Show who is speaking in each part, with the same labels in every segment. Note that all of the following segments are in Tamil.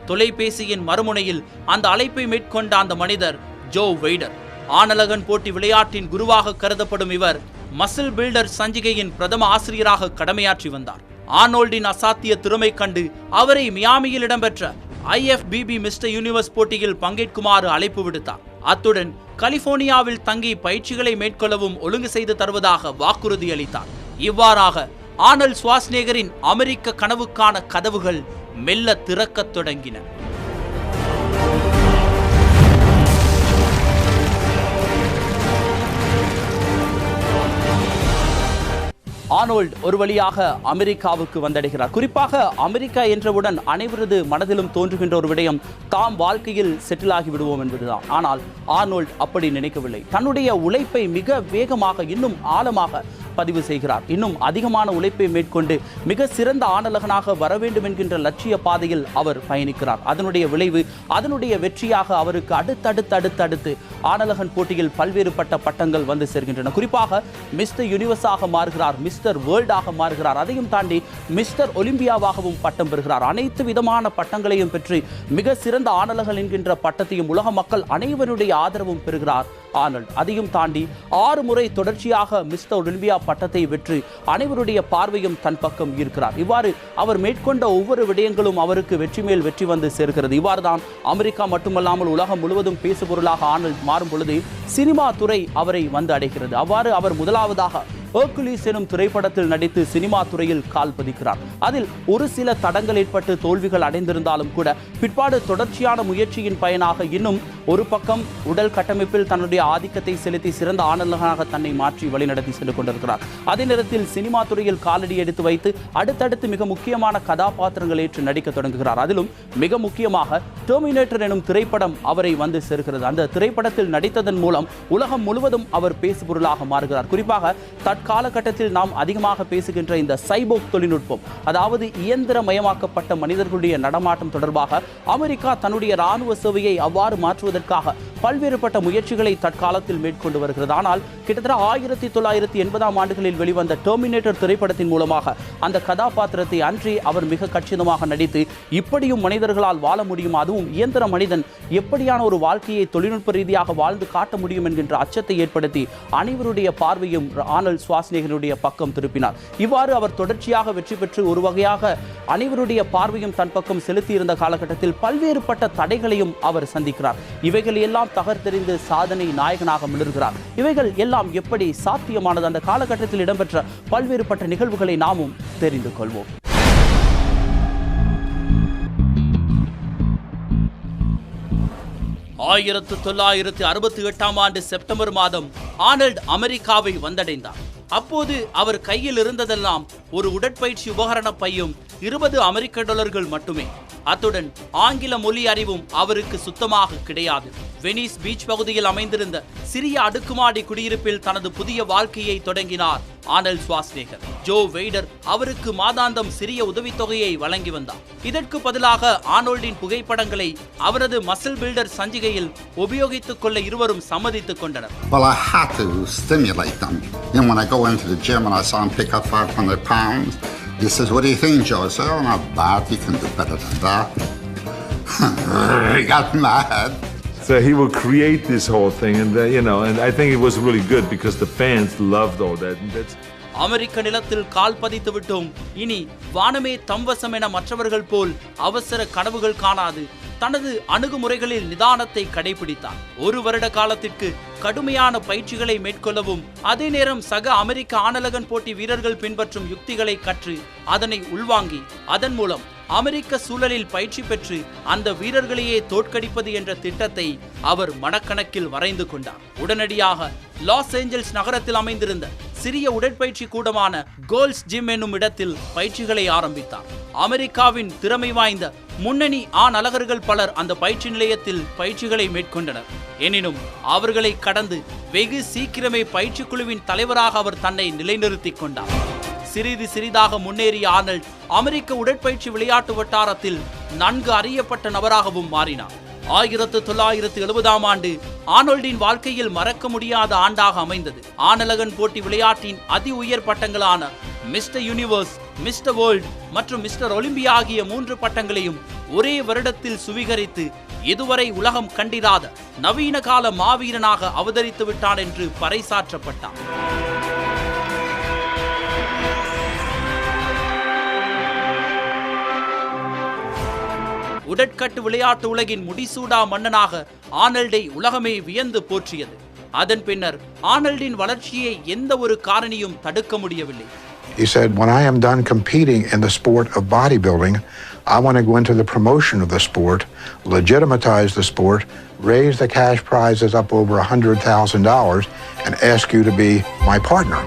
Speaker 1: தொலைபேசியின் மறுமுனையில் அந்த அழைப்பை மேற்கொண்ட அந்த மனிதர் ஜோ வெய்டர். ஆனலகன் போட்டி விளையாட்டின் குருவாக கருதப்படும் இவர் மசில் பில்டர் சஞ்சிகையின் பிரதம ஆசிரியராக கடமையாற்றி வந்தார். ஆர்னோல்டின் அசாத்திய திறமை கண்டு அவரை மியாமியில் இடம்பெற்ற IFBB மிஸ்டர் யூனிவர்ஸ் போட்டியில் பங்கேற்குமாறு அழைப்பு விடுத்தார். அத்துடன் கலிபோர்னியாவில் தங்கி பயிற்சிகளை மேற்கொள்ளவும் ஒழுங்கு செய்து தருவதாக வாக்குறுதி அளித்தார். இவ்வாறாக ஆர்னல்ட் ஷ்வார்ஸ்நேகரின் அமெரிக்க கனவுக்கான கதவுகள் மெல்ல திறக்கத் தொடங்கின. ஆர்னோல்ட் ஒரு வழியாக அமெரிக்காவுக்கு வந்தடைகிறார். குறிப்பாக அமெரிக்கா என்றவுடன் அனைவரது மனதிலும் தோன்றுகின்ற ஒரு விடயம் தாம் வாழ்க்கையில் செட்டில் ஆகி விடுவோம் என்பதுதான். ஆனால் ஆர்னோல்ட் அப்படி நினைக்கவில்லை. தன்னுடைய உழைப்பை மிக வேகமாக இன்னும் ஆழமாக பதிவு செய்கிறார். இன்னும் அதிகமான உழைப்பை மேற்கொண்டு மிக சிறந்த ஆணலகனாக வர வேண்டும் என்கின்ற லட்சிய பாதையில் அவர் பயணிக்கிறார். அதனுடைய விளைவு, அதனுடைய வெற்றியாக அவருக்கு அடுத்தடுத்து ஆணலகன் போட்டியில் பல்வேறுபட்ட பட்டங்கள் வந்து சேர்கின்றன. குறிப்பாக மிஸ்டர் யூனிவர்ஸாக மாறுகிறார், மிஸ்டர் வேர்ல்டாக மாறுகிறார். அதையும் தாண்டி மிஸ்டர் ஒலிம்பியாவாகவும் பட்டம் பெறுகிறார். அனைத்து விதமான பட்டங்களையும் பெற்று மிக சிறந்த ஆணலகன் என்கின்ற பட்டத்தையும் உலக மக்கள் அனைவருடைய ஆதரவும் பெறுகிறார் ஆர்னல்ட். அதையும் தாண்டி 6 முறை தொடர்ச்சியாக மிஸ்டர் ஒலிம்பியா பட்டத்தை வெற்றி அனைவருடைய பார்வையும் தன் பக்கம் ஈர்க்கிறார். இவ்வாறு அவர் மேற்கொண்ட ஒவ்வொரு விடயங்களும் அவருக்கு வெற்றி மேல் வெற்றி வந்து சேர்க்கிறது. இவ்வாறு தான் அமெரிக்கா மட்டுமல்லாமல் உலகம் முழுவதும் பேசுபொருளாக ஆர்னல்ட் மாறும் பொழுது சினிமா துறை அவரை வந்து அடைகிறது. அவ்வாறு அவர் முதலாவதாக ஹெர்குலிஸ் எனும் திரைப்படத்தில் நடித்து சினிமா துறையில் கால் பதிக்கிறார். அதில் ஒரு சில தடங்கள் ஏற்பட்டு தோல்விகள் அடைந்திருந்தாலும் கூட பிற்பாடு தொடர்ச்சியான முயற்சியின் பயனாக இன்னும் ஒரு பக்கம் உடல் கட்டமைப்பில் தன்னுடைய ஆதிக்கத்தை செலுத்தி சிறந்த ஆணலகனாக தன்னை மாற்றி வழிநடத்தி சென்று கொண்டிருக்கிறார். அதே நேரத்தில் சினிமா துறையில் காலடி எடுத்து வைத்து அடுத்தடுத்து மிக முக்கியமான கதாபாத்திரங்கள் ஏற்று நடிக்க தொடங்குகிறார். அதிலும் மிக முக்கியமாக டெர்மினேட்டர் எனும் திரைப்படம் அவரை வந்து சேர்க்கிறது. அந்த திரைப்படத்தில் நடித்ததன் மூலம் உலகம் முழுவதும் அவர் பேசுபொருளாக மாறுகிறார். குறிப்பாக காலகட்டத்தில் நாம் அதிகமாக பேசுகின்ற இந்த சைபோர்க் தொழில்நுட்பம், அதாவது இயந்திரமயமாக்கப்பட்ட மனிதர்களுடைய நடமாட்டம் தொடர்பாக அமெரிக்கா தன்னுடைய ராணுவ சேவையை அவ்வாறு மாற்றுவதற்காக பல்வேறுபட்ட முயற்சிகளை தற்காலத்தில் மேற்கொண்டு வருகிறது. ஆனால் கிட்டத்தட்ட 1980ஆம் ஆண்டுகளில் வெளிவந்த டெர்மினேட்டர் திரைப்படத்தின் மூலமாக அந்த கதாபாத்திரத்தை அன்றி அவர் மிக கச்சிதமாக நடித்து இப்படியும் மனிதர்களால் வாழ முடியும், அதுவும் இயந்திர மனிதன் எப்படியான ஒரு வாழ்க்கையை தொழில்நுட்ப ரீதியாக வாழ்ந்து காட்ட முடியும் என்கின்ற அச்சத்தை ஏற்படுத்தி அனைவருடைய பார்வையும் ஆர்னல்ட் ஷ்வார்ஸ்நேகருடைய பக்கம் திருப்பினார். இவ்வாறு அவர் தொடர்ச்சியாக வெற்றி பெற்று ஒரு வகையாக அனைவருடைய பார்வையும் தன் பக்கம் செலுத்தி இருந்த காலகட்டத்தில் பல்வேறுபட்ட தடைகளையும் அவர் சந்திக்கிறார். இவைகள் எல்லாம் தகர்த்தெறிந்து சாதனை நாயகனாக மிளர்கிறார். இவைகள் எல்லாம் எப்படி சாத்தியமானது? அந்த காலகட்டத்தில் இடம்பெற்ற பல்வேறுபட்ட நிகழ்வுகளை நாமும் தெரிந்து கொள்வோம். ஆயிரத்து 1968ஆம் ஆண்டு செப்டம்பர் மாதம் ஆர்னல்ட் அமெரிக்காவை வந்தடைந்தார். அப்போது அவர் கையில் இருந்ததெல்லாம் ஒரு உடற்பயிற்சி உபகரண பையும் $20 மட்டுமே. அத்துடன் ஆங்கில மொழி அறிவும் அவருக்கு சுத்தமாக கிடையாது. வெனிஸ் பீச் பகுதியில் அமைந்திருந்த சிறிய அடுக்குமாடி குடியிருப்பில் தனது புதிய வாழ்க்கையை தொடங்கினார் ஆர்னல்ட் ஷ்வார்ஸ்நேகர். ஜோ வெய்டர் அவருக்கு மாதாந்தம் சிறிய உதவித்தொகையை வழங்கி வந்தார். இதற்கு பதிலாக ஆர்னோல்டின் புகைப்படங்களை அவரது மசில் பில்டர் சஞ்சிகையில் உபயோகித்துக் கொள்ள இருவரும் சம்மதித்துக் கொண்டனர்.
Speaker 2: Well, I had to stimulate them. And when I go into the gym and I saw him pick up 500 pounds, he says, "What do you think, Joe?" I said, "Oh, not bad. You can do better than that." He got mad.
Speaker 3: So he would create this whole thing, and and I think it was really good because the fans loved all that. And that's
Speaker 1: அமெரிக்க நிலத்தில் கால் பதித்து விட்டோம், இனி வானமே தம்வசம் என மற்றவர்கள் போல் அவசர கனவுகள் காணாது தனது அணுகுமுறைகளில் நிதானத்தை கடைபிடித்தார். 1 வருட காலத்திற்கு கடுமையான பயிற்சிகளை மேற்கொள்ளவும் அதே நேரம் சக அமெரிக்க ஆணலகன் போட்டி வீரர்கள் பின்பற்றும் யுக்திகளை கற்று அதனை உள்வாங்கி அதன் மூலம் அமெரிக்க சூழலில் பயிற்சி பெற்று அந்த வீரர்களையே தோற்கடிப்பது என்ற திட்டத்தை அவர் மனக்கணக்கில் வரைந்து கொண்டார். உடனடியாக லாஸ் ஏஞ்சல்ஸ் நகரத்தில் அமைந்திருந்த சிறிய உடற்பயிற்சி கூடமான கோல்ஸ் ஜிம் என்னும் இடத்தில் பயிற்சிகளை ஆரம்பித்தார். அமெரிக்காவின் திறமை வாய்ந்த முன்னணி ஆண் அழகர்கள் பலர் அந்த பயிற்சி நிலையத்தில் பயிற்சிகளை மேற்கொண்டனர். எனினும் அவர்களை கடந்து வெகு சீக்கிரமே பயிற்சி குழுவின் தலைவராக அவர் தன்னை நிலைநிறுத்திக் கொண்டார். சிறிது சிறிதாக முன்னேறிய ஆர்னல்ட் அமெரிக்க உடற்பயிற்சி விளையாட்டு வட்டாரத்தில் நன்கு அறியப்பட்ட நபராகவும் மாறினார். 1970ஆம் ஆண்டு ஆர்னோல்டின் வாழ்க்கையில் மறக்க முடியாத ஆண்டாக அமைந்தது. ஆணழகன் போட்டி விளையாட்டின் அதி உயர் பட்டங்களான மிஸ்டர் யூனிவர்ஸ், மிஸ்டர் வேர்ல்ட் மற்றும் மிஸ்டர் ஒலிம்பியா ஆகிய 3 பட்டங்களையும் ஒரே வருடத்தில் சுவீகரித்து இதுவரை உலகம் கண்டிராத நவீன கால மாவீரனாக அவதரித்து விட்டான் என்று பறைசாற்றப்பட்டார். உடற்கட்டு விளையாட்டு உலகின் முடிசூடா மன்னனாக ஆர்னல்டை உலகமே வியந்து போற்றியது. அதன் பின்னர் ஆர்னல்டின் வளர்ச்சியை எந்த ஒரு காரணியும் தடுக்க முடியவில்லை.
Speaker 4: He said, when I am done competing in the sport of bodybuilding, I want to go into the promotion of the sport, legitimatize the sport, raise the cash prizes up over $100,000 and ask you to be my partner.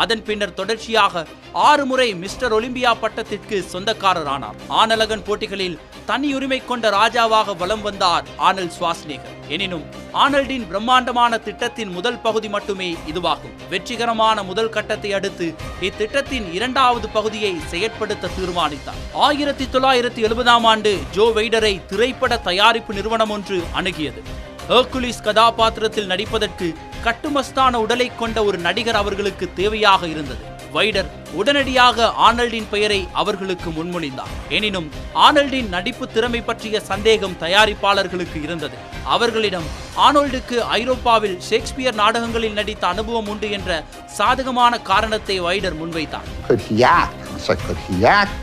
Speaker 1: அதன் பின்னர் தொடர்ச்சியாக 6 முறை மிஸ்டர் ஒலிம்பியா பட்டத்திற்கு சொந்தக்காரரானார். ஆணழகன் போட்டிகளில் தனியுரிமை கொண்ட ராஜாவாக வலம் வந்தார் ஆர்னல்ட் ஷ்வார்ஸ்நெகர். எனினும் ஆர்னல்டின் பிரம்மாண்டமான திட்டத்தின் முதல் பகுதி மட்டுமே இதுவாகும். வெற்றிகரமான முதல் கட்டத்தை அடுத்து இத்திட்டத்தின் 2வது பகுதியை செயற்படுத்த தீர்மானித்தார். 1970ஆம் ஆண்டு ஜோ வெய்டரை திரைப்பட தயாரிப்பு நிறுவனம் ஒன்று அணுகியது. ஹெர்குலிஸ் கதாபாத்திரத்தில் நடிப்பதற்கு கட்டுமஸ்தான உடலை கொண்ட ஒரு நடிகர் அவர்களுக்கு தேவையாக இருந்தது. வைடர் உடனடியாக ஆர்னல்டின் பெயரை அவர்களுக்கு முன்மொழிந்தார். எனினும் ஆர்னல்டின் நடிப்பு திறமை பற்றிய சந்தேகம் தயாரிப்பாளர்களுக்கு இருந்தது. அவர்களிடம் ஆர்னோல்டுக்கு ஐரோப்பாவில் ஷேக்ஸ்பியர் நாடகங்களில் நடித்த அனுபவம் உண்டு என்ற சாதகமான காரணத்தை வைடர் முன்வைத்தார்.
Speaker 2: Could he act? I said, could he act?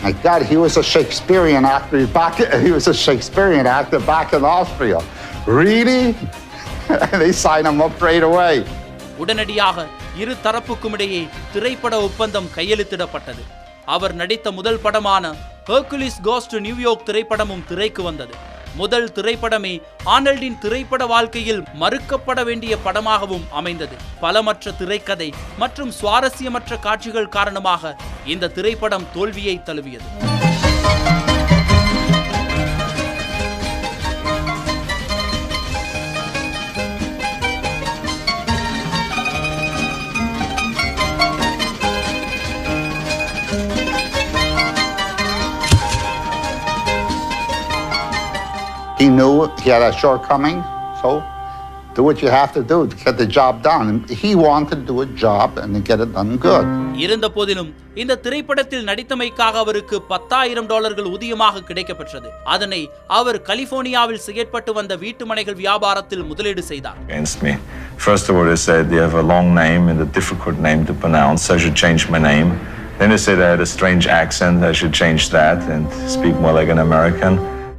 Speaker 2: My God, he was a Shakespearean actor. He was a Shakespearean actor back in Austria. Really? They signed him up right away.
Speaker 1: உடனடியாக இரு தரப்புக்கும் இடையே திரைப்பட ஒப்பந்தம் கையெழுத்திடப்பட்டது. அவர் நடித்த முதல் படமான ஹெர்குலிஸ் கோஸ் டு நியூயார்க் திரைப்படமும் திரைக்கு வந்தது. முதல் திரைப்படமே ஆர்னல்டின் திரைப்பட வாழ்க்கையில் மறுக்கப்பட வேண்டிய படமாகவும் அமைந்தது. பலமற்ற திரைக்கதை மற்றும் சுவாரஸ்யமற்ற காட்சிகள் காரணமாக இந்த திரைப்படம் தோல்வியை தழுவியது.
Speaker 2: He knew he had a shortcoming, so do what you have to do to get the job done. He wanted to do a job and get it done good.
Speaker 1: இருந்த போதிலும் இந்த திரைப்படத்தில் நடித்தமைக்காக அவருக்கு $10,000 ஊதியமாக கிடைக்கப்பெற்றது. அதனை அவர் கலிபோர்னியாவில் செயற்பட்டு வந்த வீட்டுமனைகள் வியாபாரத்தில் முதலீடு செய்தார்.
Speaker 5: Against me. First of all, they said you have a long name and a difficult name to pronounce, so I should change my name. Then they said I had a strange accent, I should change that and speak more like an American.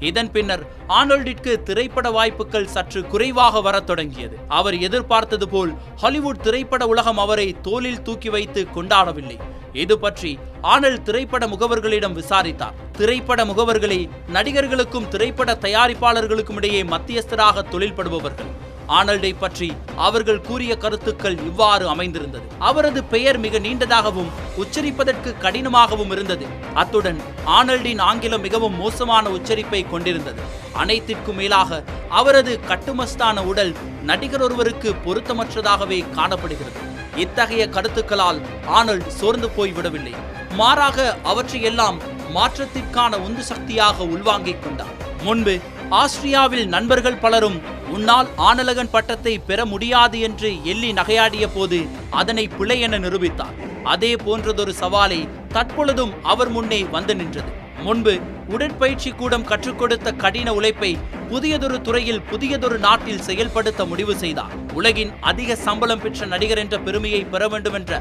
Speaker 1: இதன் பின்னர் ஆர்னோல்டிற்கு திரைப்பட வாய்ப்புகள் சற்று குறைவாக வரத் தொடங்கியது. அவர் எதிர்பார்த்தது போல் ஹாலிவுட் திரைப்பட உலகம் அவரை தோளில் தூக்கி வைத்து கொண்டாடவில்லை. இது பற்றி ஆர்னல்ட் திரைப்பட முகவர்களிடம் விசாரித்தார். திரைப்பட முகவர்களே நடிகர்களுக்கும் திரைப்பட தயாரிப்பாளர்களுக்கும் இடையே மத்தியஸ்தராக தொழில்படுபவர்கள். ஆர்னல்டை பற்றி அவர்கள் கூறிய கருத்துக்கள் இவ்வாறு அமைந்திருந்தது. அவரது பெயர் மிக நீண்டதாகவும் உச்சரிப்பதற்கு கடினமாகவும் இருந்தது. அத்துடன் ஆர்னல்டின் ஆங்கிலம் மிகவும் மோசமான உச்சரிப்பை கொண்டிருந்தது. அனைத்திற்கும் மேலாக அவரது கட்டுமஸ்தான உடல் நடிகர் ஒருவருக்கு பொருத்தமற்றதாகவே காணப்படுகிறது. இத்தகைய கருத்துக்களால் ஆர்னல்ட் சோர்ந்து போய்விடவில்லை. மாறாக அவற்றையெல்லாம் மாற்றத்திற்கான உந்து சக்தியாக உள்வாங்கிக் கொண்டார். முன்பு ஆஸ்திரியாவில் நண்பர்கள் பலரும் உன்னால் ஆணழகன் பட்டத்தை பெற முடியாது என்று எள்ளி நகையாடிய போது அதனை பிழை என நிரூபித்தார். அதே போன்றதொரு சவாலை தற்பொழுதும் அவர் முன்னே வந்து நின்றது. முன்பு உடற்பயிற்சி கூடம் கற்றுக் கொடுத்த கடின உழைப்பை புதியதொரு துறையில் புதியதொரு நாட்டில் செயல்படுத்த முடிவு செய்தார். உலகின் அதிக சம்பளம் பெற்ற நடிகர் என்ற பெருமையை பெற வேண்டும் என்ற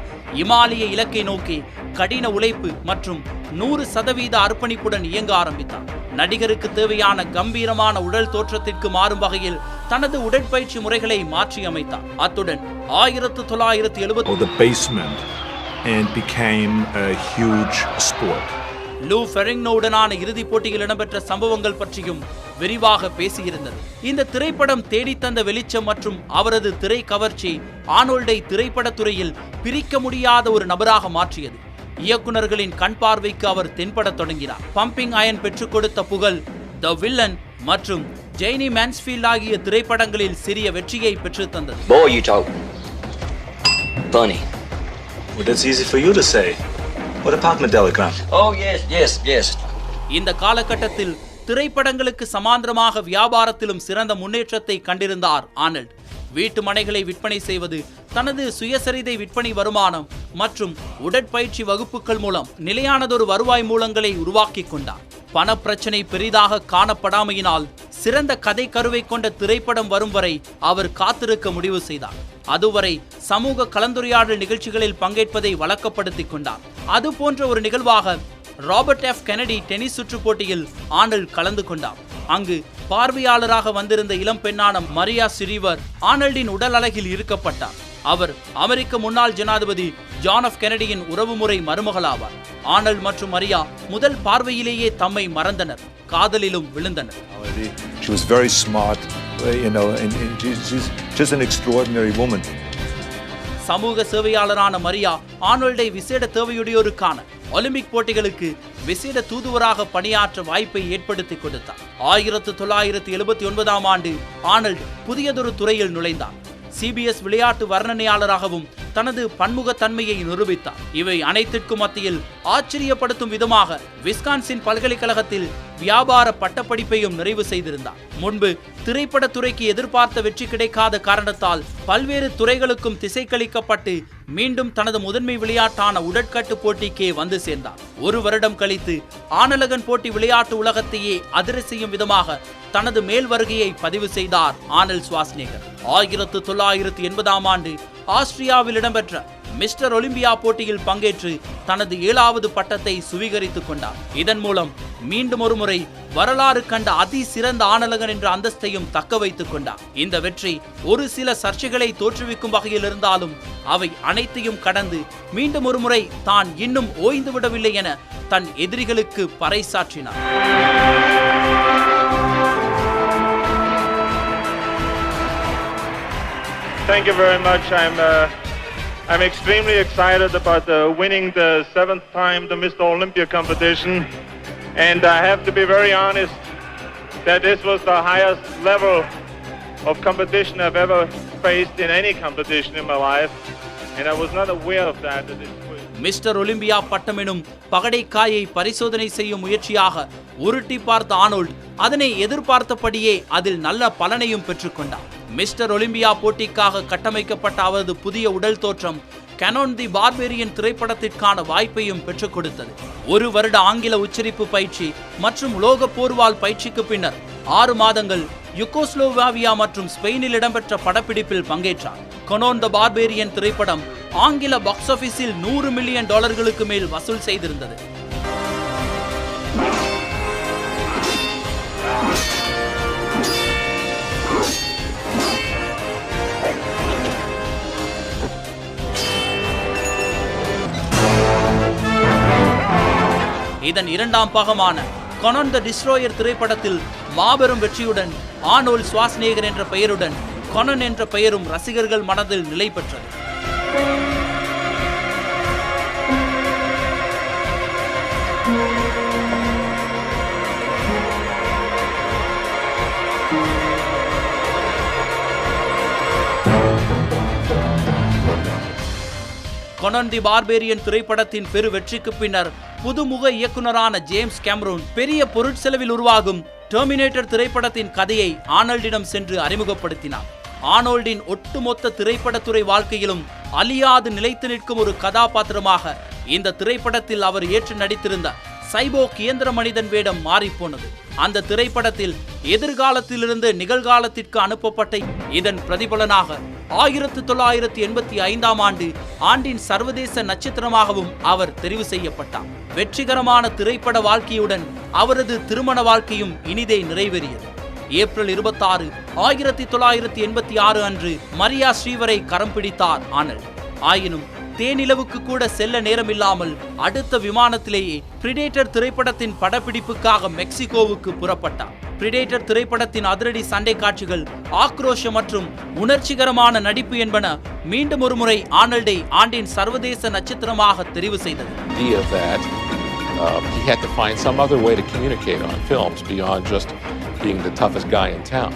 Speaker 1: இமாலய இலக்கை நோக்கி கடின உழைப்பு மற்றும் 100% அர்ப்பணிப்புடன் இயங்க ஆரம்பித்தார். நடிகருக்கு தேவையான கம்பீரமான உடல் தோற்றத்திற்கு மாறும் வகையில் தனது உடற்பயிற்சி முறைகளை மாற்றி அமைத்தார். அத்துடன் 1970 லூ ஃபெரிங்னோவுடனான இறுதிப் போட்டியில் இடம்பெற்ற சம்பவங்கள் பற்றியும் விரிவாக பேசியிருந்தது. இந்த திரைப்படம் தேடித்தந்த வெளிச்சம் மற்றும் அவரது திரை கவர்ச்சி ஆர்னோல்டை திரைப்படத்துறையில் பிரிக்க முடியாத ஒரு நபராக மாற்றியது. இயக்குனர்களின் கண் பார்வைக்கு அவர் தென்படத் தொடங்கினார். பம்பிங் அயன் பெற்றுக் கொடுத்த புகழ், த வில்லன் மற்றும் ஜெய்னி மேன்ஸ்ஃபீல்ட் ஆகிய திரைப்படங்களில் சிறிய வெற்றியை பெற்றுத் தந்தது.
Speaker 6: Boy, you talk funny.
Speaker 5: Well, that's easy for you to say. What about Mandela Grant?
Speaker 6: Oh, yes.
Speaker 1: இந்த காலகட்டத்தில் திரைப்படங்களுக்கு சமாந்தரமாக வியாபாரத்திலும் சிறந்த முன்னேற்றத்தை கண்டிருந்தார் ஆர்னால்ட். வீட்டு மனைகளை விற்பனை செய்வது, தனது சுயசரிதை விற்பனை வருமானம் மற்றும் உடற்பயிற்சி வகுப்புகள் மூலம் நிலையானதொரு வருவாய் மூலங்களை உருவாக்கி கொண்டார். பணப்பிரச்சனை பெரிதாக காணப்படாமையினால் சிறந்த கதை கருவை கொண்ட திரைப்படம் வரும் வரை அவர் காத்திருக்க முடிவு செய்தார். அதுவரை சமூக கலந்துரையாடல் நிகழ்ச்சிகளில் பங்கேற்பதை வழக்கப்படுத்திக் கொண்டார். அது போன்ற ஒரு நிகழ்வாக ராபர்ட் எஃப் கெனடி டென்னிஸ் சுற்று போட்டியில் ஆர்னால்ட் கலந்து கொண்டார். அங்கு பார்வையாளராக வந்திருந்த இளம் பெண்ணான மரியா சிரீவர் ஆர்னால்டின் உடல் அழகில் ஈர்க்கப்பட்டார். அவர் அமெரிக்க முன்னாள் ஜனாதிபதி ஜான் எஃப் கெனடியின் உறவுமுறை மருமகளாவார். ஆர்னால்ட் மற்றும் மரியா முதல் பார்வையிலேயே தம்மை மறந்தனர், காதலிலும் விழுந்தனர்.
Speaker 3: She was very smart, and she's just an extraordinary woman.
Speaker 1: சமூக சேவையாளரான மரியா ஆர்னால்டை விசேட தேவையுடையோருக்கான ஒலிம்பிக் போட்டிகளுக்கு விசேட தூதுவராக பணியாற்ற வாய்ப்பை ஏற்படுத்தி கொடுத்தார். 1979ஆம் ஆண்டு ஆர்னால்ட் புதியதொரு துறையில் நுழைந்தார். CBS விளையாட்டு வர்ணனையாளராகவும் தனது பன்முகத்தன்மையை நிரூபித்தார். இவை அனைத்திற்கும் மத்தியில் ஆச்சரியப்படுத்தும் விதமாக விஸ்கான்சின் பல்கலைக்கழகத்தில் வியாபார பட்டப்படிப்பையும் நிறைவு செய்திருந்தார். முன்பு திரைப்படத்துறைக்கு எதிர்பார்த்த வெற்றி கிடைக்காத காரணத்தால் பல்வேறு துறைகளுக்கும் திசை கழிக்கப்பட்டு மீண்டும் தனது முதன்மை விளையாட்டான உடற்கட்டு போட்டிக்கே வந்து சேர்ந்தார். ஒரு வருடம் கழித்து ஆனலகன் போட்டி விளையாட்டு உலகத்தையே அதிர செய்யும் விதமாக தனது மேல் வருகையை பதிவு செய்தார் ஆர்னால்ட் ஷ்வார்ஸ்நெகர். 1980ஆம் ஆண்டு ஆஸ்திரியாவில் இடம்பெற்ற மிஸ்டர் ஒலிம்பியா போட்டியில் பங்கேற்று தனது 7வது பட்டத்தை சுவீகரித்துக் கொண்டார். இதன் மூலம் மீண்டும் ஒரு முறை வரலாறு கண்ட அதி சிறந்த ஆணழகன் என்ற அந்தஸ்தையும் தக்க வைத்துக் கொண்டார். இந்த வெற்றி ஒரு சில சர்ச்சைகளை தோற்றுவிக்கும் வகையில் இருந்தாலும் அவை அனைத்தையும் கடந்து மீண்டும் ஒரு முறை தான் இன்னும் ஓய்ந்து விடவில்லை என தன் எதிரிகளுக்கு பறைசாற்றினார்.
Speaker 7: Thank you very much. I'm extremely excited about winning the 7th time the Mr. Olympia competition, and I have to be very honest that this was the highest level of competition I've ever faced in any competition in my life, and I was not aware of that.
Speaker 1: Mister Olympia பட்டம் எனும் பகடைக்காயை பரிசோதனை செய்யும் முயற்சியாக உருட்டி பார்த்த ஆர்னால்ட் அதனை எதிர்பார்த்தபடியே அதில் நல்ல பலனையும் பெற்றுக்கொண்டார். மிஸ்டர் ஒலிம்பியா போட்டிக்காக கட்டமைக்கப்பட்ட அவரது புதிய உடல் தோற்றம் கனோன் தி பார்பேரியன் திரைப்படத்திற்கான வாய்ப்பையும் பெற்றுக் கொடுத்தது. ஒரு வருட ஆங்கில உச்சரிப்பு பயிற்சி மற்றும் உலோக போர்வால் பயிற்சிக்கு பின்னர் 6 மாதங்கள் யுகோஸ்லோவாவியா மற்றும் ஸ்பெயினில் இடம்பெற்ற படப்பிடிப்பில் பங்கேற்றார். கனோன் தி பார்பேரியன் திரைப்படம் ஆங்கில பாக்ஸ் ஆபீஸில் $100 மில்லியன் மேல் வசூல் செய்திருந்தது. இதன் 2ஆம் பாகமான கனோன் தி டிஸ்ட்ராயர் திரைப்படத்தில் மாபெரும் வெற்றியுடன் ஆர்னால்ட் ஷ்வார்ஸ்நெகர் என்ற பெயருடன் கனோன் என்ற பெயரும் ரசிகர்கள் மனதில் நிலை பெற்றது. கனோன் தி பார்பேரியன் திரைப்படத்தின் பெரு வெற்றிக்கு பின்னர் புதுமுக இயக்குனரான ஜேம்ஸ் கேமரூன் பெரிய பொருட்செலவில் உருவாகும் டெர்மினேட்டர் திரைப்படத்தின் கதையை ஆர்னால்டிடம் சென்று அறிமுகப்படுத்தினார். ஆர்னால்டின் ஒட்டுமொத்த திரைப்படத்துறை வாழ்க்கையிலும் அழியாது நிலைத்து நிற்கும் ஒரு கதாபாத்திரமாக இந்த திரைப்படத்தில் அவர் ஏற்று நடித்திருந்த சைபோக் இயந்திர மனிதன் வேடம் மாறிப்போனது. அந்த திரைப்படத்தில் எதிர்காலத்திலிருந்து நிகழ்காலத்திற்கு அனுப்பப்பட்ட இதன் பிரதிபலனாக 1985ஆம் ஆண்டு ஆண்டின் சர்வதேச நட்சத்திரமாகவும் அவர் தெரிவு செய்யப்பட்டார். வெற்றிகரமான திரைப்பட வாழ்க்கையுடன் அவரது திருமண வாழ்க்கையும் இனிதே நிறைவேறியது. ஏப்ரல் 26, 1986 அன்று மரியா ஸ்ரீவரை கரம் பிடித்தார் ஆர்னால்ட். ஆயினும் தேனிலவுக்கு கூட செல்ல நேரமில்லாமல் அடுத்த விமானத்திலேயே பிரிடேட்டர் திரைப்படத்தின் படப்பிடிப்புக்காக மெக்சிகோவுக்கு புறப்பட்டார். பிரிடேட்டர் திரைப்படத்தின் அதிரடி சண்டை காட்சிகள், ஆக்ரோஷம் மற்றும் உணர்ச்சிகரமான நடிப்பு என்பன மீண்டும் ஒருமுறை ஆர்னால்டை ஆண்டின் சர்வதேச நட்சத்திரமாக தெரிவு செய்தது.
Speaker 8: He had to find some other way to communicate on films beyond just being the toughest guy in town.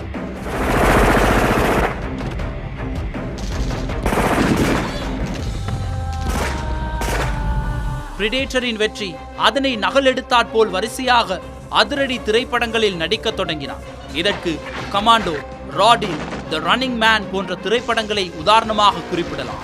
Speaker 1: பிரிடேட்டரின் வெற்றி அதனை நகலெடுத்தாற்போல் வரிசையாக அதிரடி திரைப்படங்களில் நடிக்கத் தொடங்கினார். இதற்கு கமாண்டோ, ராடி, தி ரன்னிங் மேன் போன்ற திரைப்படங்களை உதாரணமாக குறிப்பிடலாம்.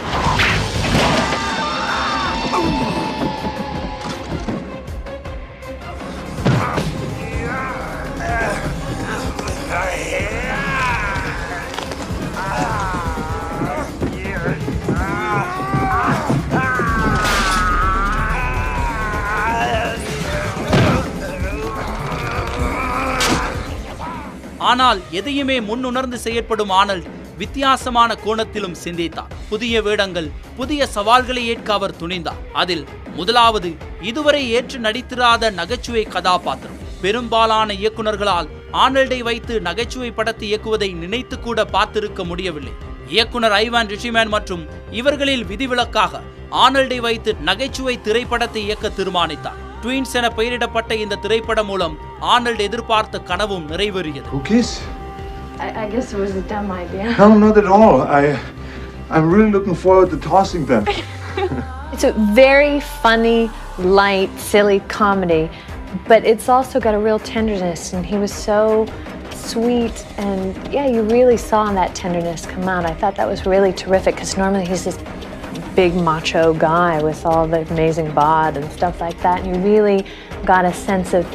Speaker 1: ஆனால் எதையுமே முன்னுணர்ந்து செயற்படும் ஆர்னால்ட் வித்தியாசமான கோணத்திலும் சிந்தித்தார். புதிய வேடங்கள், புதிய சவால்களை ஏற்க அவர் துணிந்தார். அதில் முதலாவது இதுவரை ஏற்று நடித்திராத நகைச்சுவை கதாபாத்திரம். பெரும்பாலான இயக்குநர்களால் ஆர்னால்டை வைத்து நகைச்சுவை படத்தை இயக்குவதை நினைத்து கூட பார்த்திருக்க முடியவில்லை. இயக்குனர் ஐவான் ரிச்சிமேன் மற்றும் இவர்களில் விதிவிலக்காக ஆர்னால்டை வைத்து நகைச்சுவை திரைப்படத்தை இயக்க தீர்மானித்தார். ட்வின்ஸ் என பெயரிடப்பட்ட இந்த திரைப்படம் மூலம் ஆர்னால்ட் எதிர்பார்த்த கனவும் நிறைவேறியது.
Speaker 9: Cookies?
Speaker 10: I guess it was a dumb idea.
Speaker 9: No, not at all. I'm really looking forward to tossing them.
Speaker 10: It's a very funny, light, silly comedy, but it's also got a real tenderness, and he was so sweet, and yeah, you really saw that tenderness come out. I thought that was really terrific, because normally he's this big macho guy with all the amazing bod and stuff like that, and you really got a sense of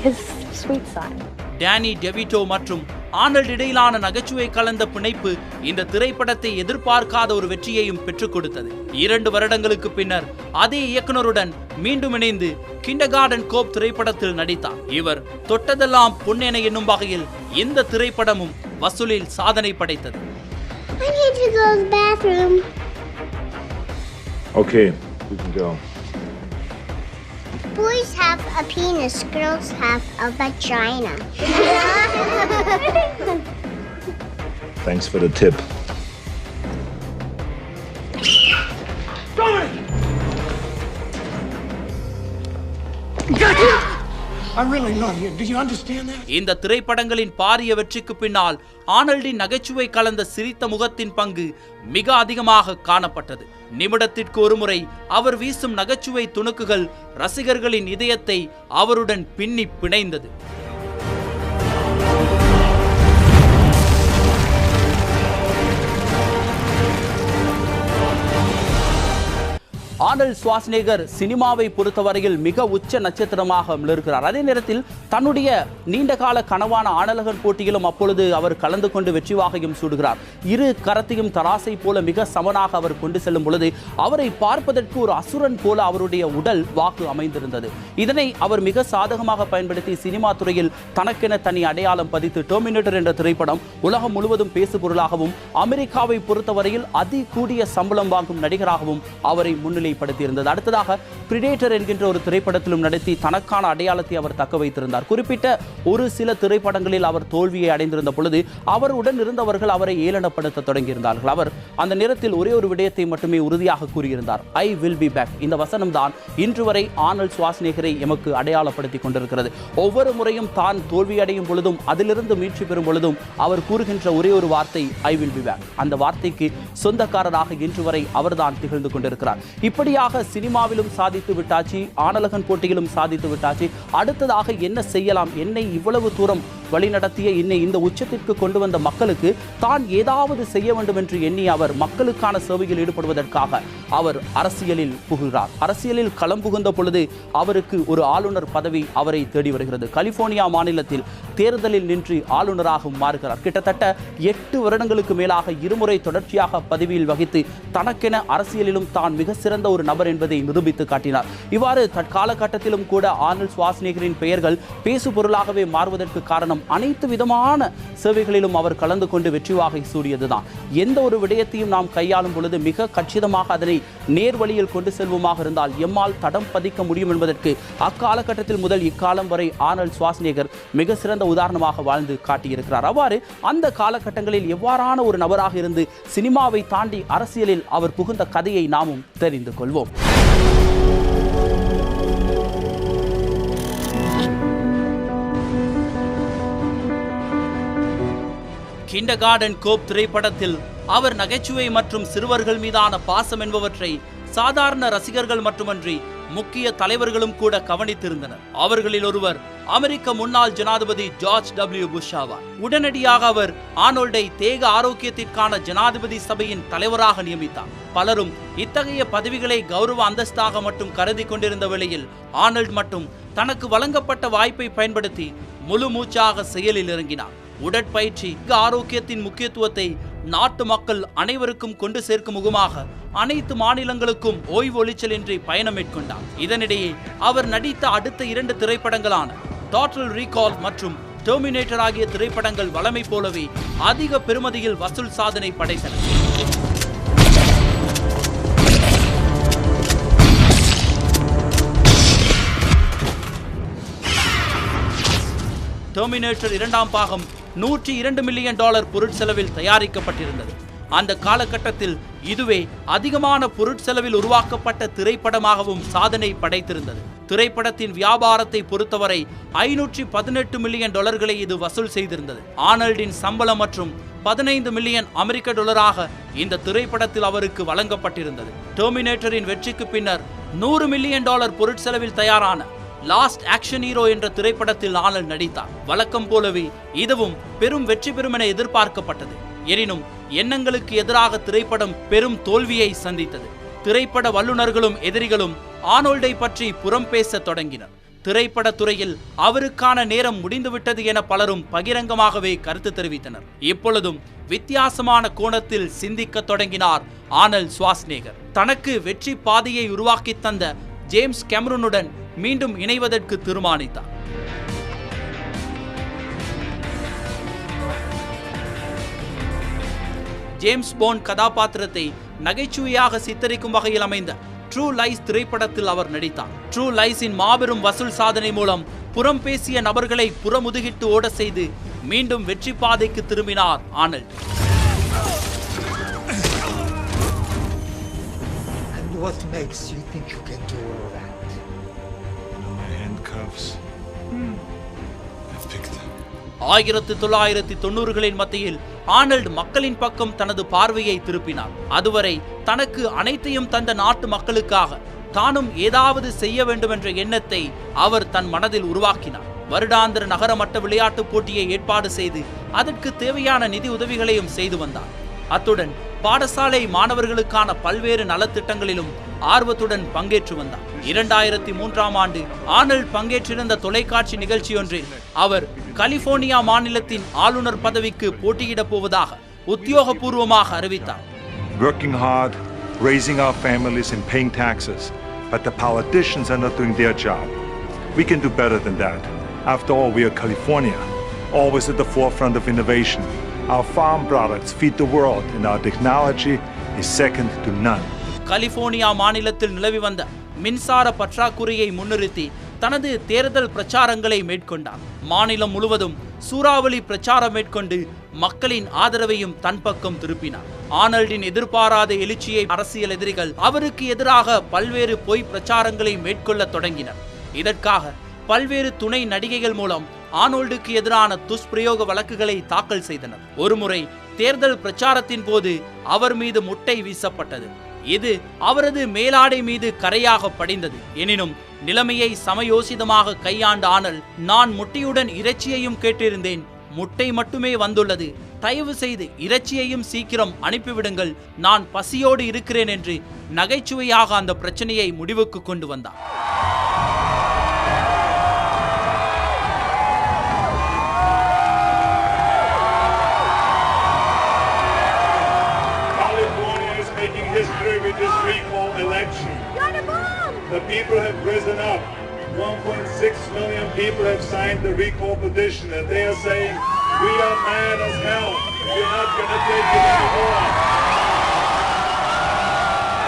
Speaker 10: his sweet side.
Speaker 1: Danny DeVito மற்றும் ஆர்னால்ட் இடையிலான நகைச்சுவை கலந்த பிணைப்பு இந்த திரைப்படத்தை எதிர்பார்க்காத ஒரு வெற்றியையும் பெற்றுக் கொடுத்தது. 2 வருடங்களுக்கு பின்னர் அதே இயக்குனருடன் மீண்டும் இணைந்து கிண்டர்கார்டன் கோப் திரைப்படத்தில் நடித்தார். இவர் தொட்டதெல்லாம் பொன்னென என்னும் வகையில் இந்த திரைப்படமும் வசூலில் சாதனை படைத்தது.
Speaker 11: I need to go to the bathroom.
Speaker 3: Okay, we can go.
Speaker 11: Boys have a penis, girls have a vagina.
Speaker 3: Thanks for the tip.
Speaker 9: I'm really not here. Do you understand that?
Speaker 1: இந்த திரைப்படங்களின் பாரிய வெற்றிக்கு பின்னால் ஆர்னால்டின் நகைச்சுவை கலந்த சிரித்த முகத்தின் பங்கு மிக அதிகமாக காணப்பட்டது. நிமிடத்திற்கு ஒருமுறை அவர் வீசும் நகைச்சுவை துணுக்குகள் ரசிகர்களின் இதயத்தை அவருடன் பின்னி பிணைந்தது. ஆர்னால்ட் ஷ்வார்ஸ்நெகர் சினிமாவை பொறுத்தவரையில் மிக உச்ச நட்சத்திரமாக மிளர்கிறார். அதே நேரத்தில் தன்னுடைய நீண்டகால கனவான ஆணழகன் போட்டியிலும் அப்பொழுது அவர் கலந்து கொண்டு வெற்றி வாகையும் சூடுகிறார். இரு கரத்தையும் தராசை போல மிக சமனாக அவர் கொண்டு செல்லும் பொழுது அவரை பார்ப்பதற்கு ஒரு அசுரன் போல அவருடைய உடல் வாக்கு அமைந்திருந்தது. இதனை அவர் மிக சாதகமாக பயன்படுத்தி சினிமா துறையில் தனக்கென தனி அடையாளம் பதித்து டெர்மினேட்டர் என்ற திரைப்படம் உலகம் முழுவதும் பேசுபொருளாகவும் அமெரிக்காவை பொறுத்தவரையில் அதிகூடிய சம்பளம் வாங்கும் நடிகராகவும் அவரை முன்னிலை படுத்தியிருந்தது. அடுத்ததாக பிரிடேட்டர் என்கின்ற ஒரு திரைப்படத்திலும் நடத்தி தனக்கான அடையாளத்தை அவர் தக்க வைத்திருந்தார். குறிப்பிட்ட ஒரு சில திரைப்படங்களில் அவர் தோல்வியை அடைந்திருந்த பொழுது அவருடன் இருந்தவர்கள் அவரை ஏளனப்படுத்த தொடங்கியிருந்தார்கள். அவர் அந்த நேரத்தில் ஒரே ஒரு விடயத்தை மட்டுமே உறுதியாக கூறியிருந்தார், ஐ வில் பி பேக். இந்த வசனம் தான் இன்று வரை ஆர்னால்ட் ஷ்வார்ஸ்நெகரை எமக்கு அடையாளப்படுத்தி கொண்டிருக்கிறது. ஒவ்வொரு முறையும் தான் தோல்வி அடையும் பொழுதும் அதிலிருந்து மீட்சி பெறும் பொழுதும் அவர் கூறுகின்ற ஒரே ஒரு வார்த்தை ஐ வில் பி பேக். அந்த வார்த்தைக்கு சொந்தக்காரராக இன்று வரை அவர்தான் திகழ்ந்து கொண்டிருக்கிறார். இப்படியாக சினிமாவிலும் சாதித்து விட்டாச்சு, ஆணழகன் போட்டியிலும் சாதித்து விட்டாச்சு. அடுத்ததாக என்ன செய்யலாம், என்னை இவ்வளவு தூரம் வழிநடத்திய என்னை இந்த உச்சத்திற்கு கொண்டு வந்த மக்களுக்கு தான் ஏதாவது செய்ய வேண்டும் என்று எண்ணி அவர் மக்களுக்கான சேவையில் ஈடுபடுவதற்காக அவர் அரசியலில் புகுகிறார். அரசியலில் களம் புகுந்த பொழுது அவருக்கு ஒரு ஆளுநர் பதவி அவரை தேடி வருகிறது. கலிபோர்னியா மாநிலத்தில் தேர்தலில் நின்று ஆளுநராக மாறுகிறார். கிட்டத்தட்ட 8 வருடங்களுக்கு மேலாக இருமுறை தொடர்ச்சியாக பதவியில் வகித்து தனக்கென அரசியலிலும் தான் மிக சிறந்த ஒரு நபர் என்பதை நிரூபித்து காட்டினார். இவ்வாறு தற்காலகட்டத்திலும் கூட ஆர்னால்ட் ஷ்வார்ஸ்நெகரின் பெயர்கள் பேசு பொருளாகவே மாறுவதற்கு காரணம் அனைத்து விதமான சேவைகளிலும் அவர் கலந்து கொண்டு வெற்றி வாகை சூடியதுதான். எந்த ஒரு விடயத்தையும் நாம் கையாளும் பொழுது மிக கச்சிதமாக அதனை நேர்வழியில் கொண்டு செல்வோமாக இருந்தால் எம்மால் தடம் பதிக்க முடியும் என்பதற்கு அக்காலகட்டத்தில் முதல் இக்காலம் வரை ஆர்னால்ட் ஷ்வார்ஸ்நெகர் மிக சிறந்த சிறந்த உதாரணமாக வாழ்ந்து காட்டியிருக்கிறார். அவ்வாறு அந்த காலகட்டங்களில் எவ்வாறான ஒரு நபராக இருந்து சினிமாவை தாண்டி அரசியலில் அவர் புகுந்த கதையை நாமும் தெரிந்து கொள்வோம். கிண்டர்கார்டன் கோப் திரைப்படத்தில் அவர் நகைச்சுவை மற்றும் சிறுவர்கள் மீதான பாசம் என்பவற்றை சாதாரண ரசிகர்கள் மட்டுமன்றி முக்கிய தலைவர்களும் கூட கவனித்திருந்தனர். அவர்களில் ஒருவர் அமெரிக்க முன்னாள் ஜனாதிபதி ஜார்ஜ் டபிள்யூ புஷ் ஆவார். உடனடியாக அவர் ஆர்னோல்டை தேக ஆரோக்கியத்திற்கான ஜனாதிபதி சபையின் தலைவராக நியமித்தார். பலரும் இத்தகைய பதவிகளை கௌரவ அந்தஸ்தாக மட்டும் கருதி கொண்டிருந்த வேளையில் ஆர்னோல்ட் மட்டும் தனக்கு வழங்கப்பட்ட வாய்ப்பை பயன்படுத்தி முழு மூச்சாக செயலில் இறங்கினார். உடற்பயிற்சி ஆரோக்கியத்தின் முக்கியத்துவத்தை நாட்டு மக்கள் அனைவருக்கும் கொண்டு சேர்க்கும் முகமாக அனைத்து மாநிலங்களுக்கும் ஓய்வு ஒளிச்சலின்றி பயணம் மேற்கொண்டார். இதனிடையே அவர் நடித்த அடுத்த 2 திரைப்படங்களான டோட்டல் ரீகால் மற்றும் டெர்மினேட்டர் ஆகிய திரைப்படங்கள் வழமை போலவே அதிக பெறுமதியில் வசூல் சாதனை படைத்தன. டெர்மினேட்டர் 2ஆம் பாகம் $102 மில்லியன் பொருட்செலவில் தயாரிக்கப்பட்டிருந்தது. அந்த காலகட்டத்தில் இதுவே அதிகமான பொருட்செலவில் உருவாக்கப்பட்ட திரைப்படமாகவும் சாதனை படைத்திருந்தது. திரைப்படத்தின் வியாபாரத்தை பொறுத்தவரை $518 மில்லியன் இது வசூல் செய்திருந்தது. ஆர்னல்டின் சம்பளம் மற்றும் $15 மில்லியன் இந்த திரைப்படத்தில் அவருக்கு வழங்கப்பட்டிருந்தது. டெர்மினேட்டரின் வெற்றிக்கு பின்னர் $100 மில்லியன் பொருட்செலவில் தயாரான லாஸ்ட் ஆக்ஷன் ஹீரோ என்ற திரைப்படத்தில் ஆர்னல்ட் நடித்தார். வழக்கம் போலவே இதுவும் பெரும் வெற்றி பெறும் என எதிர்பார்க்கப்பட்டது. எனினும் எண்ணங்களுக்கு எதிராக திரைப்படம் பெரும் தோல்வியை சந்தித்தது. திரைப்பட வல்லுநர்களும் எதிரிகளும் ஆர்னோல்டை பற்றி புறம் பேச தொடங்கினர். திரைப்பட துறையில் அவருக்கான நேரம் முடிந்துவிட்டது என பலரும் பகிரங்கமாகவே கருத்து தெரிவித்தனர். இப்பொழுதும் வித்தியாசமான கோணத்தில் சிந்திக்க தொடங்கினார் ஆர்னல்ட் ஷ்வார்ஸ்நெகர். தனக்கு வெற்றி பாதையை உருவாக்கி தந்த ஜேம்ஸ் கேமரூனுடன் மீண்டும் இணைவதற்கு தீர்மானித்தார். ஜேம்ஸ் பாண்ட் கதாபாத்திரத்தை நகைச்சுவையாக சித்தரிக்கும் வகையில் அமைந்த ட்ரூ லைஸ் திரைப்படத்தில் அவர் நடித்தார். ட்ரூ லைஸின் மாபெரும் வசூல் சாதனை மூலம் புறம் பேசிய நபர்களை புறமுதுகிட்டு ஓட செய்து மீண்டும் வெற்றி பாதைக்கு திரும்பினார் Arnold.
Speaker 12: What makes you think you can do all that?
Speaker 3: My handcuffs. I picked them.
Speaker 1: 1990களின் மத்தியில் ஆர்னல்ட் மக்களின் பக்கம் தனது பார்வையை திருப்பினார். அதுவரை தனக்கு அனைத்தையும் தந்த நாட்டு மக்களுக்காக தானும் ஏதாவது செய்ய வேண்டும் என்ற எண்ணத்தை அவர் தன் மனதில் உருவாக்கினார். வருடாந்திர நகரமட்ட விளையாட்டுப் போட்டியை ஏற்பாடு செய்து அதற்கு தேவையான நிதி உதவிகளையும் செய்து வந்தார். அத்துடன் பாடசாலை மாணவர்களுக்கான பல்வேறு நலத்திட்டங்களிலும் ஆர்வத்துடன் பங்கேற்று வந்தார். 2003ஆம் ஆண்டு ஆர்னல்ட் பங்கேற்றிருந்த தொலைக்காட்சி நிகழ்ச்சியொன்றில் அவர் கலிபோர்னியா மாநிலத்தின் ஆளுநர் பதவிக்கு போட்டியிடப் போவதாக உத்தியோகபூர்வமாக அறிவித்தார்.
Speaker 3: Working hard, raising our families and paying taxes, but the politicians are not doing their job. We can do better than that. After all, we are California, always at the forefront of innovation. Our farm products feed the world and our technology is second to none.
Speaker 1: California மாநிலத்தில் நிலவி வந்த மின்சார பற்றாக்குறையை முன்னிறுத்தி தனது தேர்தல் பிரச்சாரங்களை மேற்கொண்டார். மாநிலம் முழுவதும் சூறாவளி பிரச்சாரம் மேற்கொண்டு மக்களின் ஆதரவையும் தன் பக்கம் திருப்பினார். ஆர்னல்டின் எதிர்பாராத எழுச்சியை அரசியல் எதிரிகள் அவருக்கு எதிராக பல்வேறு பொய் பிரச்சாரங்களை மேற்கொள்ள தொடங்கினர். இதற்காக பல்வேறு துணை நடிகைகள் மூலம் ஆர்னோல்டுக்கு எதிரான துஷ்பிரயோக வழக்குகளை தாக்கல் செய்தனர். ஒருமுறை தேர்தல் பிரச்சாரத்தின் போது அவர் மீது முட்டை வீசப்பட்டது. இது அவரது மேலாடை மீது கரையாக படிந்தது. எனினும் நிலைமையை சமயோசிதமாக கையாண்ட ஆர்னல்ட், நான் முட்டையுடன் இறைச்சியையும் கேட்டிருந்தேன், முட்டை மட்டுமே வந்துள்ளது, தயவு செய்து இறைச்சியையும் சீக்கிரம் அனுப்பிவிடுங்கள், நான் பசியோடு இருக்கிறேன் என்று நகைச்சுவையாக அந்த பிரச்சனையை முடிவுக்கு கொண்டு வந்தார்.
Speaker 3: The people have risen up. 1.6 million people have signed the recall petition, and they are saying, we are mad as hell. We're not going to take it anymore.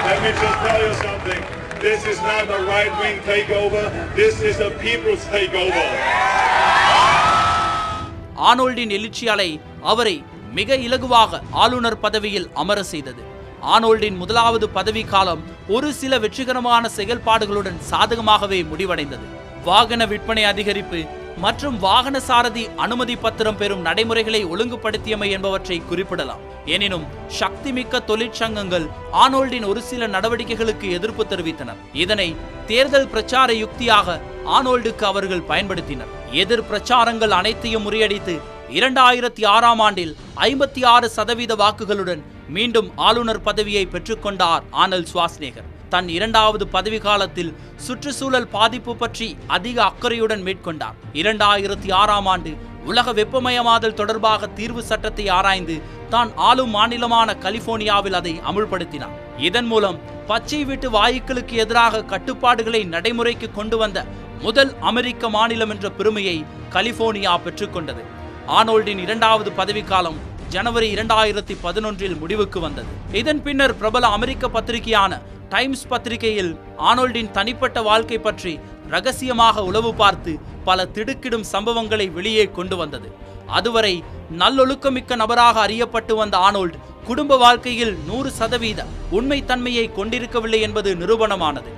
Speaker 3: Let me just tell you something. This is not a right-wing takeover. This is a people's takeover.
Speaker 1: ஆனோல்டின் எழுச்சி அலை அவரை மிக இலகுவாக ஆளுநர் பதவியில் அமர செய்தது. ஆனோல்டின் முதலாவது பதவி காலம் ஒரு சில வெற்றிகரமான செயல்பாடுகளுடன் சாதகமாகவே முடிவடைந்தது. வாகன விற்பனை அதிகரிப்பு மற்றும் வாகன சாரதி அனுமதி பத்திரம் பெறும் நடைமுறைகளை ஒழுங்குபடுத்தியமை என்பவற்றை குறிப்பிடலாம். எனினும் சக்திமிக்க தொழிற்சங்கங்கள் ஆனோல்டின் ஒரு சில நடவடிக்கைகளுக்கு எதிர்ப்பு தெரிவித்தனர். இதனை தேர்தல் பிரச்சார யுக்தியாக ஆனோல்டுக்கு அவர்கள் பயன்படுத்தினர். எதிர் பிரச்சாரங்கள் அனைத்தையும் முறியடித்து 2006ஆம் ஆண்டில் 56% வாக்குகளுடன் மீண்டும் ஆளுநர் பதவியை பெற்றுக்கொண்டார் ஆர்னல்ட் ஷ்வார்ஸ்நெகர். தன் 2வது பதவி காலத்தில் சுற்றுச்சூழல் பாதிப்பு பற்றி அதிக அக்கறையுடன் மேற்கொண்டார். 2006ஆம் ஆண்டு உலக வெப்பமயமாதல் தொடர்பாக தீர்வு சட்டத்தை ஆராய்ந்து தான் ஆளும் மாநிலமான கலிபோர்னியாவில் அதை அமுல்படுத்தினார். இதன் மூலம் பச்சை வீட்டு வாயுக்களுக்கு எதிராக கட்டுப்பாடுகளை நடைமுறைக்கு கொண்டு வந்த முதல் அமெரிக்க மாநிலம் என்ற பெருமையை கலிபோர்னியா பெற்றுக்கொண்டது. ஆர்னோல்டின் 2வது பதவிக்காலம் ஜனவரி 2011 முடிவுக்கு வந்தது. இதன் பின்னர் பிரபல அமெரிக்க பத்திரிகையான டைம்ஸ் பத்திரிகையில் ஆர்னோல்டின் தனிப்பட்ட வாழ்க்கை பற்றி ரகசியமாக உளவு பார்த்து பல திடுக்கிடும் சம்பவங்களை வெளியே கொண்டு வந்தது. அதுவரை நல்லொழுக்கமிக்க நபராக அறியப்பட்டு வந்த ஆர்னோல்ட் குடும்ப வாழ்க்கையில் 100% உண்மைத்தன்மையை கொண்டிருக்கவில்லை என்பது நிரூபணமானது.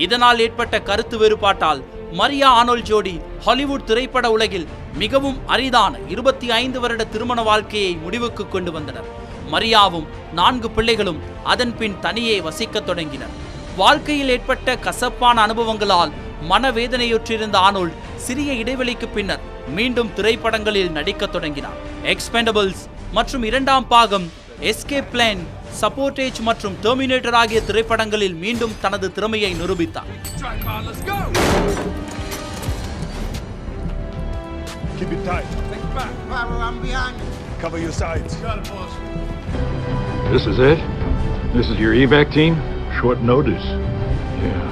Speaker 1: இதனால் ஏற்பட்ட கருத்து வேறுபாட்டால் மரியா ஆர்னோல்ட் ஜோடி ஹாலிவுட் திரைப்பட உலகில் மிகவும் அரிதான 25 வருட திருமண வாழ்க்கையை முடிவுக்கு கொண்டு வந்தனர். மரியாவும் 4 பிள்ளைகளும் அதன் பின் தனியே வசிக்க தொடங்கினர். வாழ்க்கையில் ஏற்பட்ட கசப்பான அனுபவங்களால் மனவேதனையுற்றிருந்த ஆர்னோல்ட் சிறிய இடைவெளிக்கு பின்னர் மீண்டும் திரைப்படங்களில் நடிக்க தொடங்கினார். எக்ஸ்பெண்டபிள்ஸ் மற்றும் 2ஆம் பாகம், எஸ்கேப் பிளான், சப்போர்டேஜ் மற்றும் டெர்மினேட்டர் ஆகிய திரைப்படங்களில் மீண்டும் தனது திறமையை நிரூபித்தார்.
Speaker 3: Keep it tight.
Speaker 12: I'm behind you.
Speaker 3: Cover your sides.
Speaker 13: This is it? This is your evac team? Short notice. Yeah,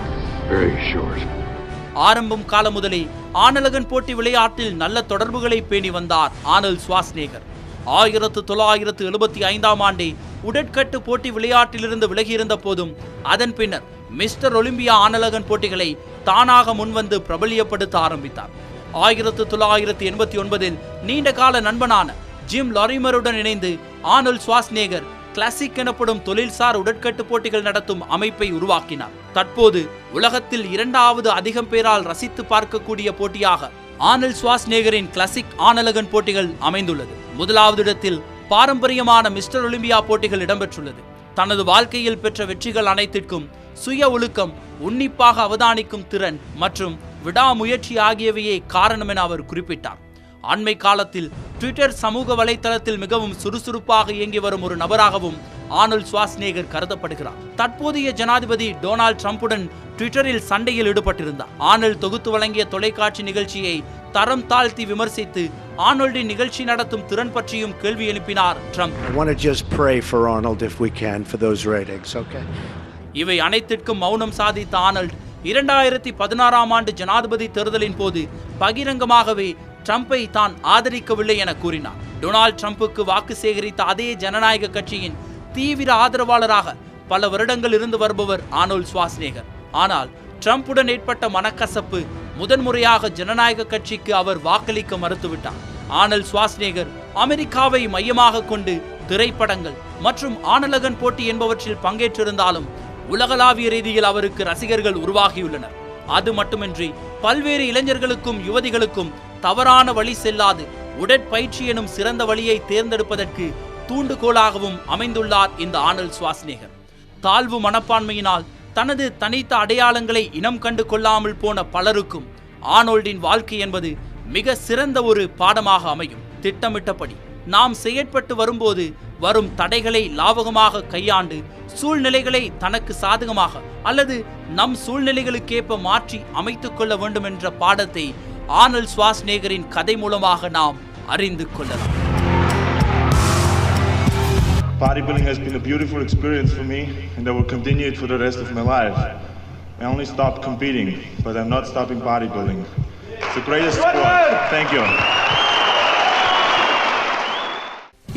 Speaker 13: very short.
Speaker 1: ஆரம்பம் காலம் முதலே ஆனலகன் போட்டி விளையாட்டில் நல்ல தொடர்புகளை பேணி வந்தார் ஆர்னல்ட் ஷ்வார்ஸ்நெகர். 1975ஆம் ஆண்டே உடற்கட்டு போட்டி விளையாட்டிலிருந்து விலகியிருந்த போதும் அதன் பின்னர் மிஸ்டர் ஒலிம்பியா ஆனலகன் போட்டிகளை தானாக முன்வந்து பிரபலியப்படுத்த ஆரம்பித்தார். 1989இல் நீண்ட கால நண்பனான ஜிம் லாரிமருடன் இணைந்து ஆர்னல்ட் ஷ்வார்ஸ்நெகர் கிளாசிக் எனப்படும் தொழில்சார் உடற்கட்டு போட்டிகள் நடத்தும் அமைப்பை உருவாக்கினார். தற்போது உலகத்தில் 2வது அதிகம் பேரால் ரசித்து பார்க்கக்கூடிய போட்டியாக ஆர்னல்ட் ஷ்வார்ஸ்நெகரின் கிளாசிக் ஆனலகன் போட்டிகள் அமைந்துள்ளது. 1வது இடத்தில் பாரம்பரியமான மிஸ்டர் ஒலிம்பியா போட்டிகள் இடம்பெற்றுள்ளது. தனது வாழ்க்கையில் பெற்ற வெற்றிகள் அனைத்திற்கும் சுய ஒழுக்கம், உன்னிப்பாக அவதானிக்கும் திறன் மற்றும் விடாமுயற்சி ஆகியவையே காரணம் என அவர் குறிப்பிட்டார். அண்மை காலத்தில் ட்விட்டர் சமூக வலைத்தளத்தில் மிகவும் சுறுசுறுப்பாக இயங்கி வரும் ஒரு நபராகவும் ஆர்னல்ட் ஷ்வார்ஸ்நெகர் கருதப்படுகிறார். தற்போதைய ஜனாதிபதி டொனால்ட் ட்ரம்புடன் ட்விட்டரில் சண்டையில் ஈடுபட்டிருந்தார். ஆர்னல்ட் தொகுத்து வழங்கிய தொலைக்காட்சி நிகழ்ச்சியை தரம் தாழ்த்தி விமர்சித்து ஆர்னல்டின் நிகழ்ச்சி நடத்தும் திறன் பற்றியும் கேள்வி எழுப்பினார் Trump.
Speaker 14: I want to just pray for Arnold if we can for those ratings, okay?
Speaker 1: இவை அனைத்திற்கும் மௌனம் சாதித்த ஆர்னல்ட் 2016ஆம் ஆண்டு ஜனாதிபதி தேர்தலின் போது பகிரங்கமாகவே ட்ரம்பை தான் ஆதரிக்கவில்லை என கூறினார். டொனால்ட் ட்ரம்புக்கு வாக்கு சேகரித்த அதே ஜனநாயக கட்சியின் தீவிர ஆதரவாளராக பல வருடங்கள் இருந்து வருபவர் ஆர்னல்ட் ஷ்வார்ஸ்நெகர். ஆனால் ட்ரம்புடன் ஏற்பட்ட மனக்கசப்பு முதன்முறையாக ஜனநாயக கட்சிக்கு அவர் வாக்களிக்க மறுத்துவிட்டார். ஆர்னல்ட் ஷ்வார்ஸ்நெகர் அமெரிக்காவை மையமாக கொண்டு திரைப்படங்கள் மற்றும் ஆனலகன் போட்டி என்பவற்றில் பங்கேற்றிருந்தாலும் உலகளாவிய ரீதியில் அவருக்கு ரசிகர்கள் உருவாகியுள்ளனர். அது மட்டுமின்றி பல்வேறு இளைஞர்களுக்கும் யுவதிகளுக்கும் தவறான வழி செல்லாது உடற்பயிற்சி எனும் சிறந்த வழியை தேர்ந்தெடுப்பதற்கு தூண்டுகோலாகவும் அமைந்துள்ளார் இந்த ஆர்னல்ட் ஷ்வார்ஸ்நெகர். தாழ்வு மனப்பான்மையினால் தனது தனித்த அடையாளங்களை இனம் கண்டு கொள்ளாமல் போன பலருக்கும் ஆர்னோல்டின் வாழ்க்கை என்பது மிக சிறந்த ஒரு பாடமாக அமையும். திட்டமிட்டபடி நாம் செயற்பட்டு வரும்போது வரும் தடைகளை லாபகமாக கையாண்டு சூழ்நிலைகளை தனக்கு சாதகமாக அல்லது நம் சூழ்நிலைகளுக்கேற்ப மாற்றி அமைத்துக் கொள்ள வேண்டும் என்ற பாடத்தை ஆர்னல்ட் ஷ்வார்ஸ்நெகரின் கதை மூலமாக நாம் அறிந்து கொள்ளலாம்.
Speaker 15: Bodybuilding has been a beautiful experience for me, and I will continue it for the rest of my life. I only stopped competing, but I'm not stopping bodybuilding. It's the greatest sport. Thank you.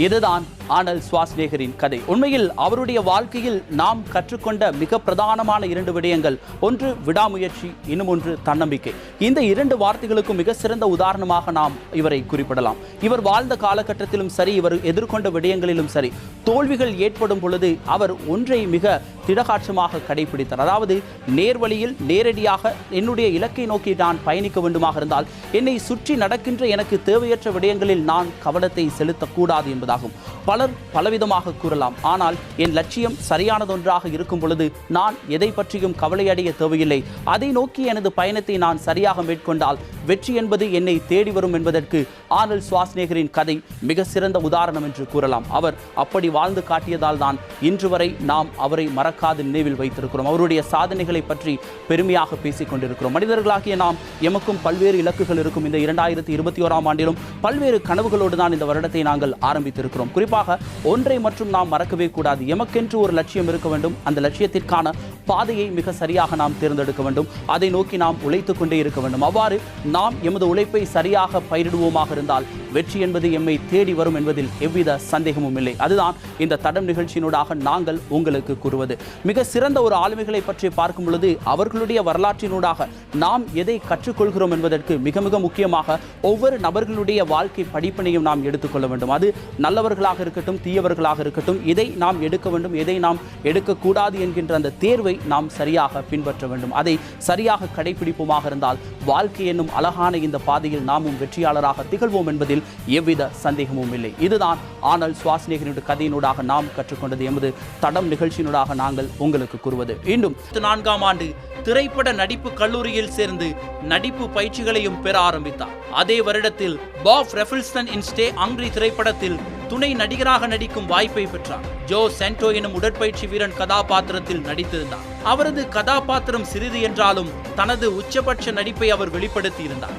Speaker 1: இதுதான் ஆர்னால்ட் ஷ்வார்ஸ்நெகரின் கதை. உண்மையில் அவருடைய வாழ்க்கையில் நாம் கற்றுக்கொண்ட மிக பிரதானமான 2 விடயங்கள், ஒன்று விடாமுயற்சி, இன்னும் ஒன்று தன்னம்பிக்கை. இந்த 2 வார்த்தைகளுக்கும் மிக சிறந்த உதாரணமாக நாம் இவரை குறிப்பிடலாம். இவர் வாழ்ந்த காலகட்டத்திலும் சரி, இவர் எதிர்கொண்ட விடயங்களிலும் சரி, தோல்விகள் ஏற்படும் பொழுது அவர் ஒன்றை மிக திடகாட்சமாக கடைபிடித்தார். அதாவது நேர்வழியில் நேரடியாக என்னுடைய இலக்கை நோக்கி நான் பயணிக்க வேண்டுமாக இருந்தால் என்னை சுற்றி நடக்கின்ற எனக்கு தேவையற்ற விடயங்களில் நான் கவனத்தை செலுத்தக்கூடாது என்பதாகும். பலர் பலவிதமாக கூறலாம். ஆனால் என் லட்சியம் சரியானதொன்றாக இருக்கும் பொழுது நான் எதை பற்றியும் கவலையடைய தேவையில்லை. அதை நோக்கி எனது பயணத்தை நான் சரியாக மேற்கொண்டால் வெற்றி என்பது என்னை தேடி வரும் என்பதற்கு ஆர்னால்ட் ஷ்வார்ஸ்நெகரின் கதை மிக சிறந்த உதாரணம் என்று கூறலாம். அவர் அப்படி வாழ்ந்து காட்டியதால் தான் இன்று வரை நாம் அவரை மறக்காது நினைவில் வைத்திருக்கிறோம். அவருடைய சாதனைகளை பற்றி பெருமையாக பேசிக் கொண்டிருக்கிறோம். மனிதர்களாகிய நாம் எமக்கும் பல்வேறு இலக்குகள் இருக்கும். இந்த 2021ஆம் ஆண்டிலும் பல்வேறு கனவுகளோடு தான் இந்த வருடத்தை நாங்கள் ஆரம்பித்திருக்கிறோம். குறிப்பாக ஒன்றை மற்றும் நாம் மறக்கவே கூடாது. எமக்கென்று ஒரு லட்சியம் இருக்க வேண்டும். அந்த லட்சியத்திற்கான பாதையை மிக சரியாக நாம் தேர்ந்தெடுக்க வேண்டும். அதை நோக்கி நாம் உழைத்துக் கொண்டே இருக்க வேண்டும். அவ்வாறு நாம் எமது உழைப்பை சரியாக பயிரிடுவோமாக இருந்தால் வெற்றி என்பது எம்மை தேடி வரும் என்பதில் எவ்வித சந்தேகமும் இல்லை. அதுதான் இந்த தடம் நிகழ்ச்சியினூடாக நாங்கள் உங்களுக்கு கூறுவது. மிக சிறந்த ஒரு ஆளுமைகளை பற்றி பார்க்கும் பொழுது அவர்களுடைய வரலாற்றினூடாக நாம் எதை கற்றுக்கொள்கிறோம் என்பதற்கு மிக மிக முக்கியமாக ஒவ்வொரு நபர்களுடைய வாழ்க்கை படிப்பினையும் நாம் எடுத்துக்கொள்ள வேண்டும். அது நல்லவர்களாக இருக்கட்டும், தீயவர்களாக இருக்கட்டும், இதை நாம் எடுக்க வேண்டும், எதை நாம் எடுக்கக்கூடாது என்கின்ற அந்த தேர்வை நாம் சரியாக பின்பற்ற வேண்டும். அதை சரியாக கடைபிடிப்போமாக இருந்தால் வாழ்க்கை என்னும் அழகான இந்த பாதையில் நாமும் வெற்றியாளராக திகழ்வோம் என்பதில் எவ்வித சந்தேகமும் இல்லை. இதுதான் ஆர்னால்ட் ஷ்வார்ஸ்நெகரின் கதையினூடாக நாம் கற்றுக்கொண்டது. எமது தடம் நிகழ்ச்சியினூடாக நாங்கள் உங்களுக்கு கூறுவது. இன்னும் 4ஆம் ஆண்டு திரைப்பட நடிப்பு கல்லூரியில் சேர்ந்து நடிப்பு பயிற்சிகளையும் பெற ஆரம்பித்தார். அதே வருடத்தில் பாப் ரெஃபில்ஸ்டன் இன் ஸ்டே ஹங்க்ரி திரைப்படத்தில் துணை நடிகராக நடிக்கும் வாய்ப்பை பெற்றார். ஜோ சென்டோ எனும் உடற்பயிற்சி வீரன் கதாபாத்திரத்தில் நடித்திருந்தார். அவரது கதாபாத்திரம் சிறிது என்றாலும் தனது உச்சபட்ச நடிப்பை அவர் வெளிப்படுத்தி இருந்தார்.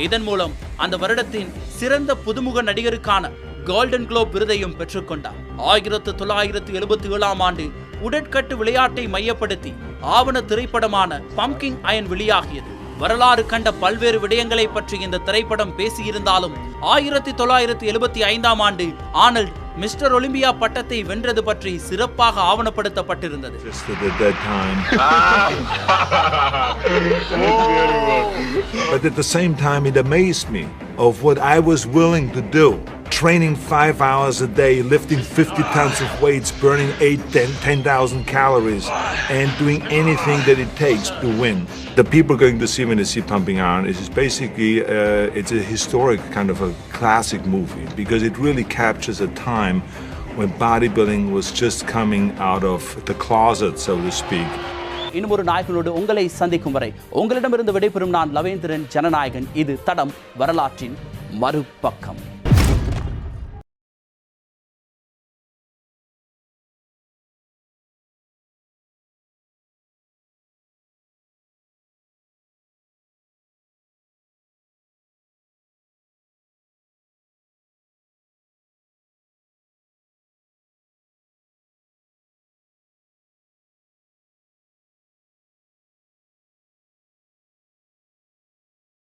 Speaker 1: இதன் மூலம் அந்த வருடத்தின் சிறந்த புதுமுக நடிகருக்கான கோல்டன் குளோப் விருதையும் பெற்றுக்கொண்டார். 1977ஆம் ஆண்டு உடற்கட்டு விளையாட்டை மையப்படுத்தி ஆவண திரைப்படமான பம்கிங் அயன் வெளியாகியது. வரலாறு கண்ட பல்வேறு விடயங்களை பற்றி இந்த திரைப்படம் பேசியிருந்தாலும் 1975ஆம் ஆண்டு ஆர்னால்ட் மிஸ்டர் ஒலிம்பியா பட்டத்தை வென்றது பற்றி சிறப்பாக ஆவணப்படுத்தப்பட்டிருந்தது.
Speaker 3: But at the same time, it amazed me of what I was willing to do. Training 5 hours a day, lifting 50 tons of weights, burning 10,000 calories, and doing anything that it takes to win. The people going to see when they see Pumping Iron is basically it's a historic kind of a classic movie because it really captures a time when bodybuilding was just coming out of the closet, so to speak.
Speaker 1: இன்னும் ஒரு நாயகனோடு உங்களை சந்திக்கும் வரை உங்களிடமிருந்து விடைபெறும் நான் லவேந்திரன் ஜனநாயகன். இது தடம் வரலாற்றின் மறுபக்கம்.